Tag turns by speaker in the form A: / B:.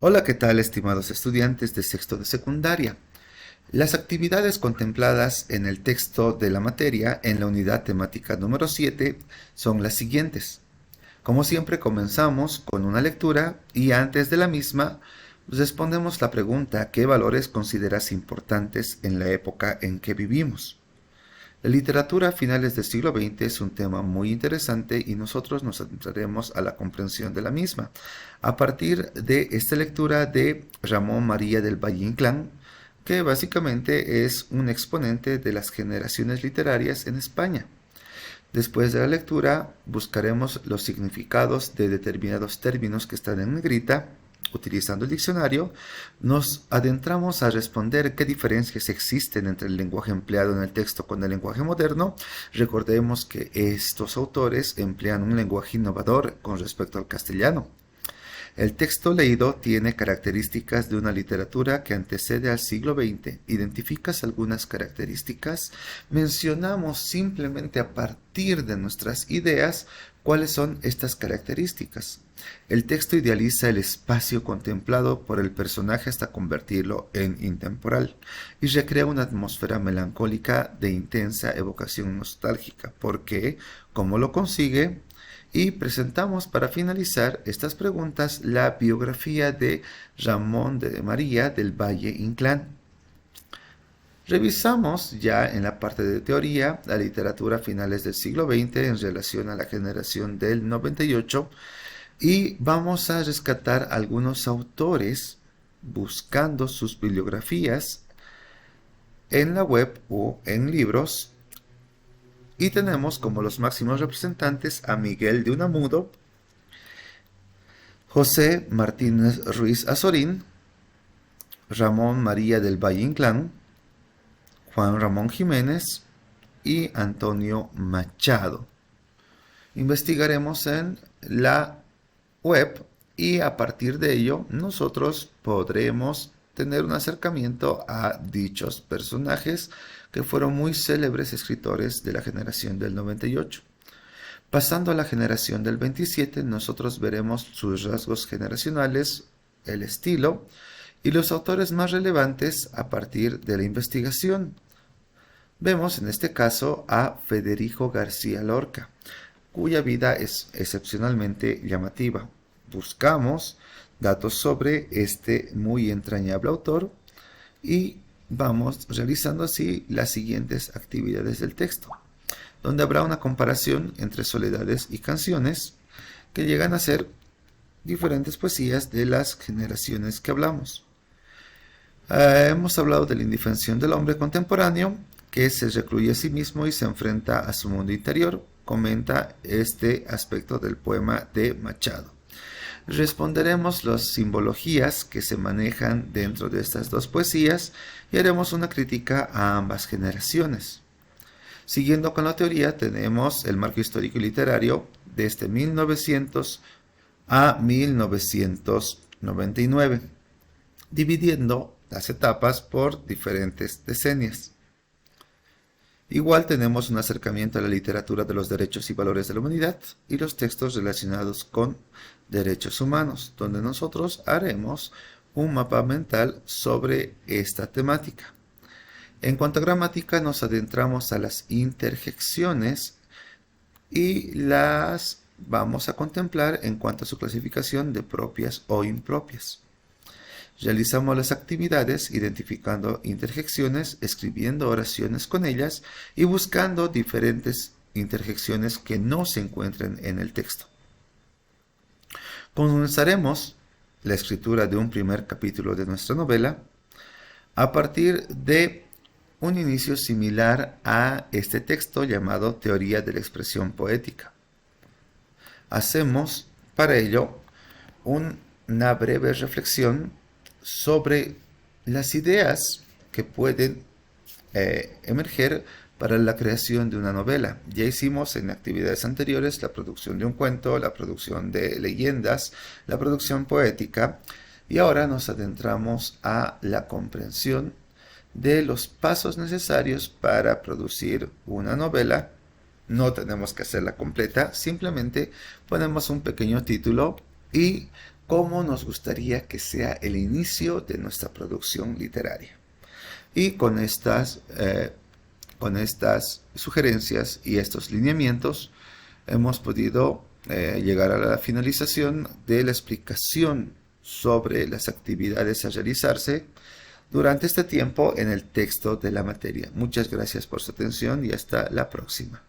A: Hola, ¿qué tal, estimados estudiantes de sexto de secundaria? Las actividades contempladas en el texto de la materia en la unidad temática número 7 son las siguientes. Como siempre, comenzamos con una lectura y antes de la misma respondemos la pregunta: ¿qué valores consideras importantes en la época en que vivimos? La literatura a finales del siglo XX es un tema muy interesante y nosotros nos centraremos a la comprensión de la misma a partir de esta lectura de Ramón María del Valle Inclán, que básicamente es un exponente de las generaciones literarias en España. Después de la lectura, buscaremos los significados de determinados términos que están en negrita. Utilizando el diccionario, nos adentramos a responder qué diferencias existen entre el lenguaje empleado en el texto con el lenguaje moderno. Recordemos que estos autores emplean un lenguaje innovador con respecto al castellano. El texto leído tiene características de una literatura que antecede al siglo XX. ¿Identificas algunas características? Mencionamos simplemente a partir de nuestras ideas cuáles son estas características. El texto idealiza el espacio contemplado por el personaje hasta convertirlo en intemporal y recrea una atmósfera melancólica de intensa evocación nostálgica. ¿Por qué? ¿Cómo lo consigue? Y presentamos para finalizar estas preguntas la biografía de Ramón de María del Valle Inclán. Revisamos ya en la parte de teoría la literatura a finales del siglo XX en relación a la generación del 98 y vamos a rescatar algunos autores buscando sus bibliografías en la web o en libros. Y tenemos como los máximos representantes a Miguel de Unamuno, José Martínez Ruiz Azorín, Ramón María del Valle Inclán, Juan Ramón Jiménez y Antonio Machado. Investigaremos en la web y a partir de ello nosotros podremos tener un acercamiento a dichos personajes que fueron muy célebres escritores de la generación del 98. Pasando a la generación del 27, nosotros veremos sus rasgos generacionales, el estilo y los autores más relevantes a partir de la investigación. Vemos en este caso a Federico García Lorca, cuya vida es excepcionalmente llamativa. Buscamos datos sobre este muy entrañable autor y vamos realizando así las siguientes actividades del texto, donde habrá una comparación entre soledades y canciones que llegan a ser diferentes poesías de las generaciones que hablamos. Hemos hablado de la indefensión del hombre contemporáneo, que se recluye a sí mismo y se enfrenta a su mundo interior. Comenta este aspecto del poema de Machado. Responderemos las simbologías que se manejan dentro de estas dos poesías y haremos una crítica a ambas generaciones. Siguiendo con la teoría, tenemos el marco histórico y literario desde 1900 a 1999, dividiendo las etapas por diferentes decenios. Igual tenemos un acercamiento a la literatura de los derechos y valores de la humanidad y los textos relacionados con derechos humanos, donde nosotros haremos un mapa mental sobre esta temática. En cuanto a gramática, nos adentramos a las interjecciones y las vamos a contemplar en cuanto a su clasificación de propias o impropias. Realizamos las actividades identificando interjecciones, escribiendo oraciones con ellas y buscando diferentes interjecciones que no se encuentren en el texto. Comenzaremos la escritura de un primer capítulo de nuestra novela a partir de un inicio similar a este texto llamado Teoría de la Expresión Poética. Hacemos para ello una breve reflexión sobre las ideas que pueden emerger para la creación de una novela. Ya hicimos en actividades anteriores la producción de un cuento, la producción de leyendas, la producción poética y ahora nos adentramos a la comprensión de los pasos necesarios para producir una novela. No tenemos que hacerla completa, simplemente ponemos un pequeño título y cómo nos gustaría que sea el inicio de nuestra producción literaria. Y con estas sugerencias y estos lineamientos hemos podido llegar a la finalización de la explicación sobre las actividades a realizarse durante este tiempo en el texto de la materia. Muchas gracias por su atención y hasta la próxima.